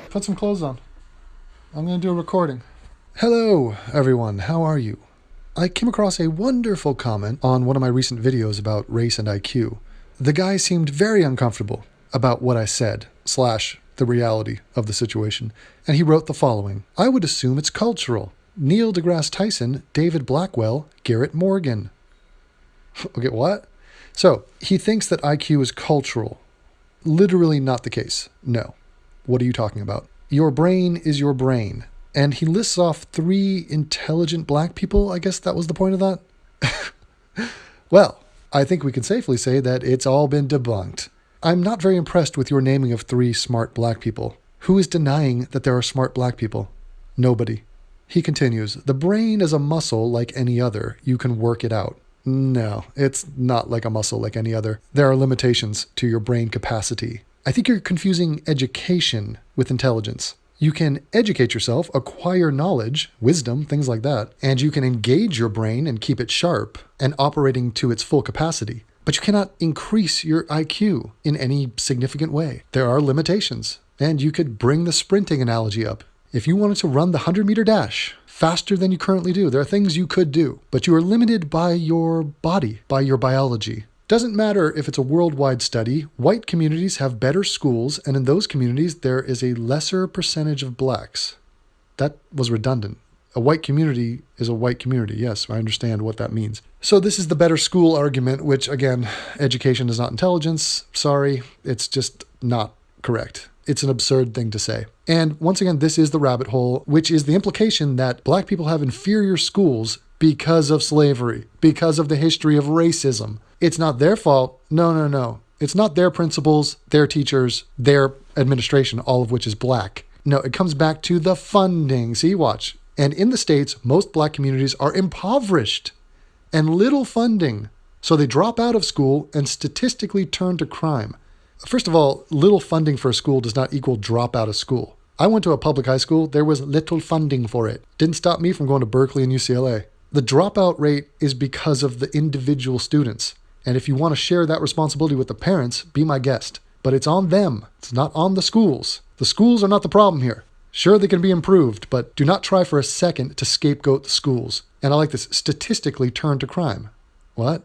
Put some clothes on. I'm going to do a recording. Hello, everyone. How are you? I came across a wonderful comment on one of my recent videos about race and IQ. The guy seemed very uncomfortable about what I said, / the reality of the situation, and he wrote the following. I would assume it's cultural. Neil deGrasse Tyson, David Blackwell, Garrett Morgan. Okay, what? So, he thinks that IQ is cultural. Literally not the case. No. What are you talking about? Your brain is your brain. And he lists off 3 intelligent black people. I guess that was the point of that. Well, I think we can safely say that it's all been debunked. I'm not very impressed with your naming of 3 smart black people. Who is denying that there are smart black people? Nobody. He continues, the brain is a muscle like any other. You can work it out. No, it's not like a muscle like any other. There are limitations to your brain capacity. I think you're confusing education with intelligence. You can educate yourself, acquire knowledge, wisdom, things like that, and you can engage your brain and keep it sharp and operating to its full capacity. But you cannot increase your IQ in any significant way. There are limitations, and you could bring the sprinting analogy up. If you wanted to run the 100-meter dash faster than you currently do, there are things you could do, but you are limited by your body, by your biology. Doesn't matter if it's a worldwide study, white communities have better schools, and in those communities there is a lesser percentage of blacks. That was redundant. A white community is a white community. Yes, I understand what that means. So this is the better school argument, which again, education is not intelligence. Sorry, it's just not correct. It's an absurd thing to say. And once again, this is the rabbit hole, which is the implication that black people have inferior schools because of slavery, because of the history of racism. It's not their fault. No. It's not their principals, their teachers, their administration, all of which is black. No, it comes back to the funding. See, watch. And in the States, most black communities are impoverished and little funding. So they drop out of school and statistically turn to crime. First of all, little funding for a school does not equal drop out of school. I went to a public high school. There was little funding for it. Didn't stop me from going to Berkeley and UCLA. The dropout rate is because of the individual students. And if you want to share that responsibility with the parents, be my guest. But it's on them. It's not on the schools. The schools are not the problem here. Sure, they can be improved, but do not try for a second to scapegoat the schools. And I like this, statistically turn to crime. What?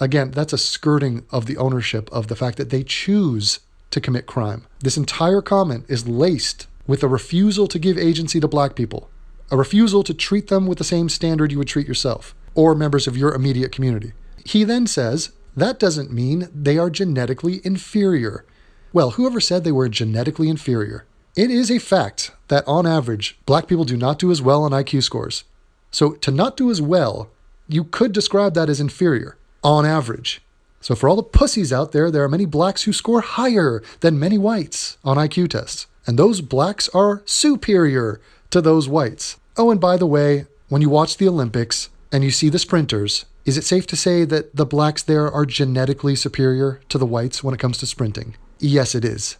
Again, that's a skirting of the ownership of the fact that they choose to commit crime. This entire comment is laced with a refusal to give agency to black people, a refusal to treat them with the same standard you would treat yourself or members of your immediate community. He then says, that doesn't mean they are genetically inferior. Well, whoever said they were genetically inferior? It is a fact that on average, black people do not do as well on IQ scores. So to not do as well, you could describe that as inferior. On average. So for all the pussies out there, there are many blacks who score higher than many whites on IQ tests. And those blacks are superior to those whites. Oh, and by the way, when you watch the Olympics and you see the sprinters, is it safe to say that the blacks there are genetically superior to the whites when it comes to sprinting? Yes, it is.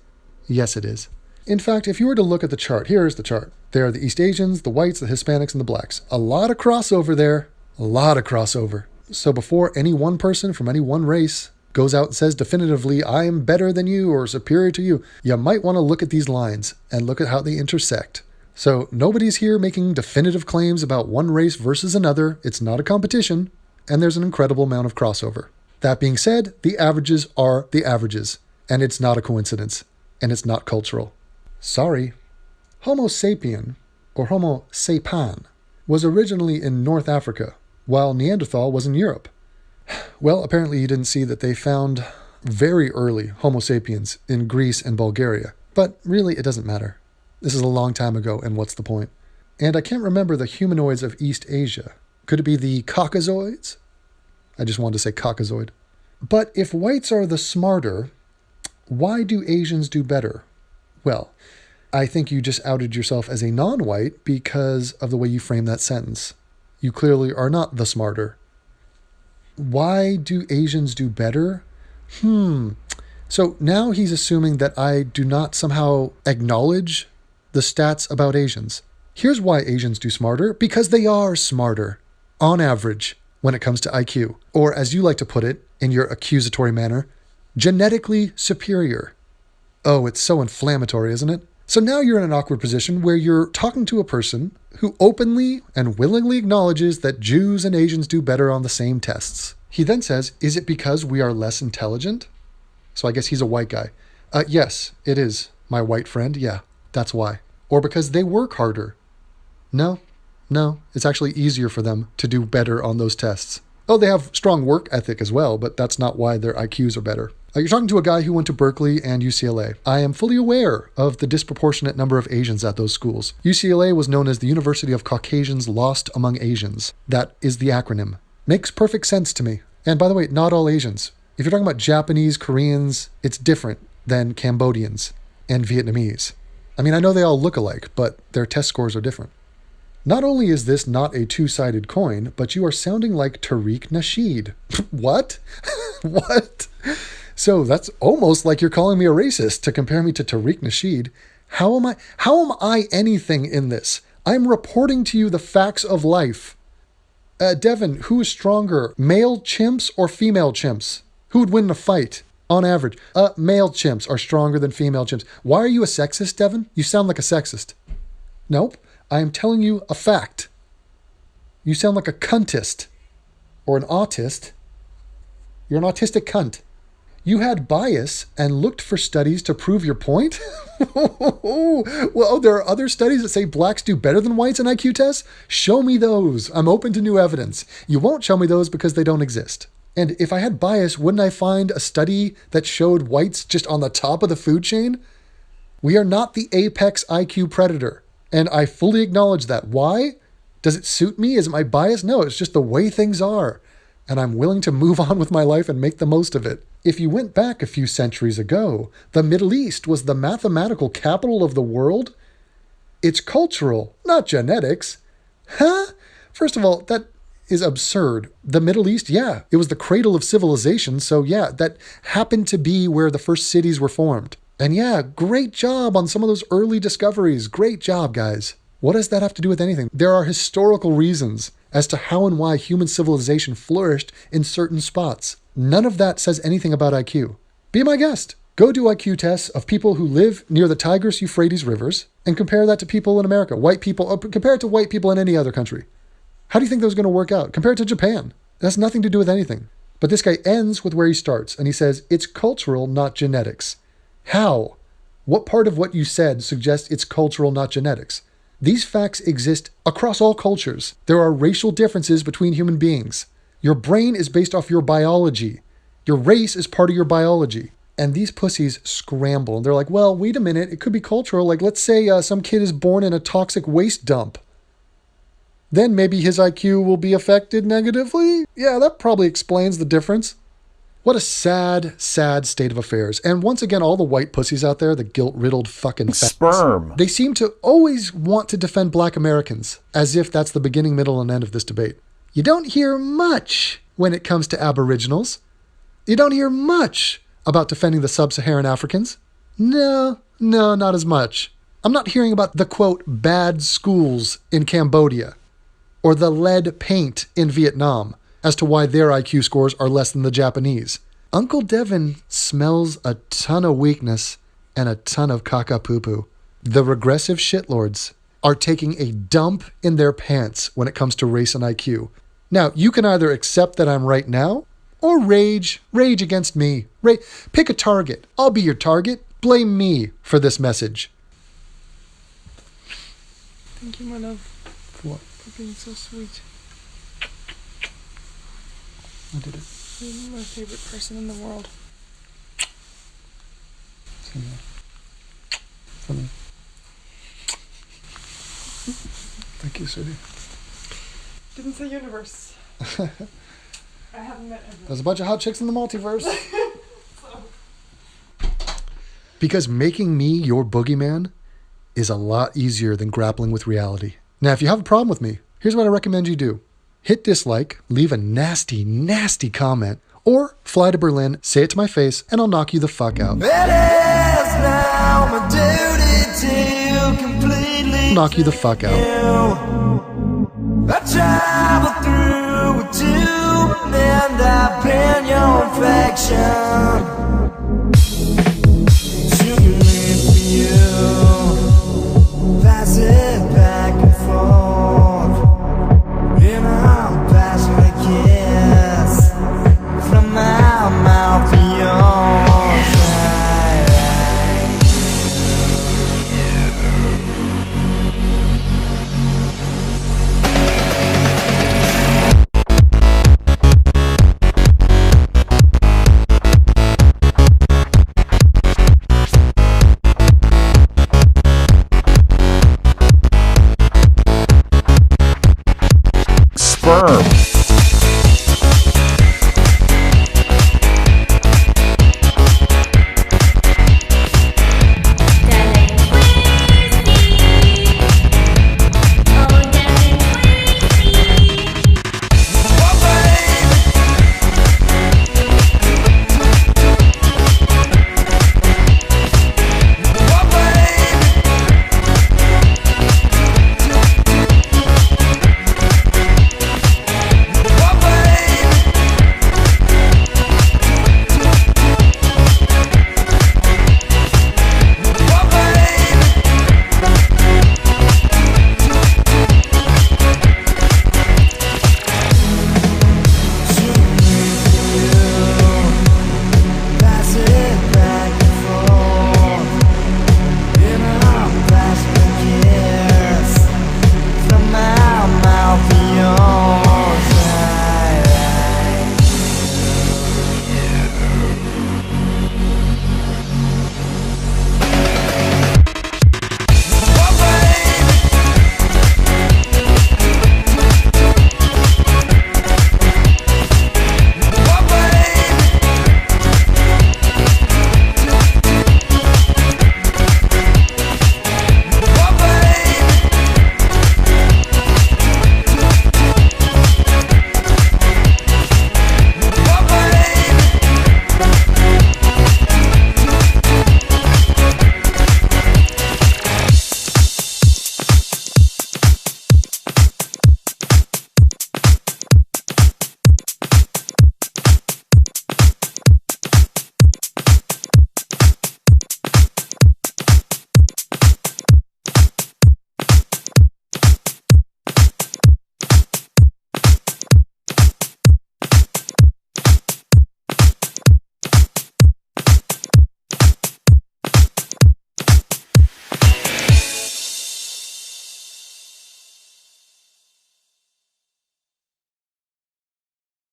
Yes, it is. In fact, if you were to look at the chart, here is the chart. There are the East Asians, the whites, the Hispanics, and the blacks. A lot of crossover there. A lot of crossover. So before any one person from any one race goes out and says definitively, I am better than you or superior to you, you might want to look at these lines and look at how they intersect. So nobody's here making definitive claims about one race versus another. It's not a competition, and there's an incredible amount of crossover. That being said, the averages are the averages, and it's not a coincidence, and it's not cultural. Sorry. Homo sapien, or Homo sapan, was originally in North Africa, while Neanderthal was in Europe. Well, apparently you didn't see that they found very early Homo sapiens in Greece and Bulgaria. But really, it doesn't matter. This is a long time ago, and what's the point? And I can't remember the humanoids of East Asia. Could it be the Caucasoids? I just wanted to say Caucasoid. But if whites are the smarter, why do Asians do better? Well, I think you just outed yourself as a non-white because of the way you frame that sentence. You clearly are not the smarter. Why do Asians do better? So now he's assuming that I do not somehow acknowledge the stats about Asians. Here's why Asians do smarter. Because they are smarter, on average, when it comes to IQ. Or as you like to put it, in your accusatory manner, genetically superior. Oh, it's so inflammatory, isn't it? So now you're in an awkward position where you're talking to a person who openly and willingly acknowledges that Jews and Asians do better on the same tests. He then says, is it because we are less intelligent? So I guess he's a white guy. Yes, it is, my white friend. Yeah, that's why. Or because they work harder. No, it's actually easier for them to do better on those tests. Oh, they have strong work ethic as well, but that's not why their IQs are better. You're talking to a guy who went to Berkeley and UCLA. I am fully aware of the disproportionate number of Asians at those schools. UCLA was known as the University of Caucasians Lost Among Asians. That is the acronym. Makes perfect sense to me. And by the way, not all Asians. If you're talking about Japanese, Koreans, it's different than Cambodians and Vietnamese. I mean, I know they all look alike, but their test scores are different. Not only is this not a two-sided coin, but you are sounding like Tariq Nasheed. What? What? So that's almost like you're calling me a racist to compare me to Tariq Nasheed. How am I anything in this? I'm reporting to you the facts of life. Devin, who is stronger, male chimps or female chimps? Who would win in a fight on average? Male chimps are stronger than female chimps. Why are you a sexist, Devin? You sound like a sexist. Nope. I am telling you a fact. You sound like a cuntist or an autist. You're an autistic cunt. You had bias and looked for studies to prove your point? Well, there are other studies that say blacks do better than whites in IQ tests? Show me those. I'm open to new evidence. You won't show me those because they don't exist. And if I had bias, wouldn't I find a study that showed whites just on the top of the food chain? We are not the apex IQ predator. And I fully acknowledge that. Why? Does it suit me? Is it my bias? No, it's just the way things are. And I'm willing to move on with my life and make the most of it. If you went back a few centuries ago, the Middle East was the mathematical capital of the world. It's cultural, not genetics. Huh? First of all, that is absurd. The Middle East, yeah, it was the cradle of civilization. So yeah, that happened to be where the first cities were formed. And yeah, great job on some of those early discoveries. Great job, guys. What does that have to do with anything? There are historical reasons as to how and why human civilization flourished in certain spots. None of that says anything about IQ. Be my guest. Go do IQ tests of people who live near the Tigris-Euphrates rivers and compare that to people in America. White people, compare it to white people in any other country. How do you think that was going to work out? Compare it to Japan. That has nothing to do with anything. But this guy ends with where he starts, and he says, it's cultural, not genetics. How? What part of what you said suggests it's cultural, not genetics? These facts exist across all cultures. There are racial differences between human beings. Your brain is based off your biology. Your race is part of your biology. And these pussies scramble. And they're like, well, wait a minute. It could be cultural. Like, let's say some kid is born in a toxic waste dump. Then maybe his IQ will be affected negatively? Yeah, that probably explains the difference. What a sad, sad state of affairs. And once again, all the white pussies out there, the guilt-riddled fucking sperm. They seem to always want to defend black Americans, as if that's the beginning, middle, and end of this debate. You don't hear much when it comes to Aboriginals. You don't hear much about defending the sub-Saharan Africans. No, not as much. I'm not hearing about the, quote, bad schools in Cambodia or the lead paint in Vietnam as to why their IQ scores are less than the Japanese. Uncle Devin smells a ton of weakness and a ton of caca-poo-poo. The regressive shitlords are taking a dump in their pants when it comes to race and IQ. Now, you can either accept that I'm right now or rage against me. Pick a target. I'll be your target. Blame me for this message. Thank you, my love. For what? For being so sweet. I did it. You're my favorite person in the world. Same here. For me. Thank you, sweetie. Didn't say universe. I haven't met everyone. There's a bunch of hot chicks in the multiverse. Because making me your boogeyman is a lot easier than grappling with reality. Now, if you have a problem with me, here's what I recommend you do. Hit dislike, leave a nasty, nasty comment, or fly to Berlin, say it to my face, and I'll knock you the fuck out. It is now my duty to completely knock you the fuck out. I travel through with you, and I've been your affection. Sugarland for you, pass it back and forth. In our passionate kiss, from my mouth to yours. Sperm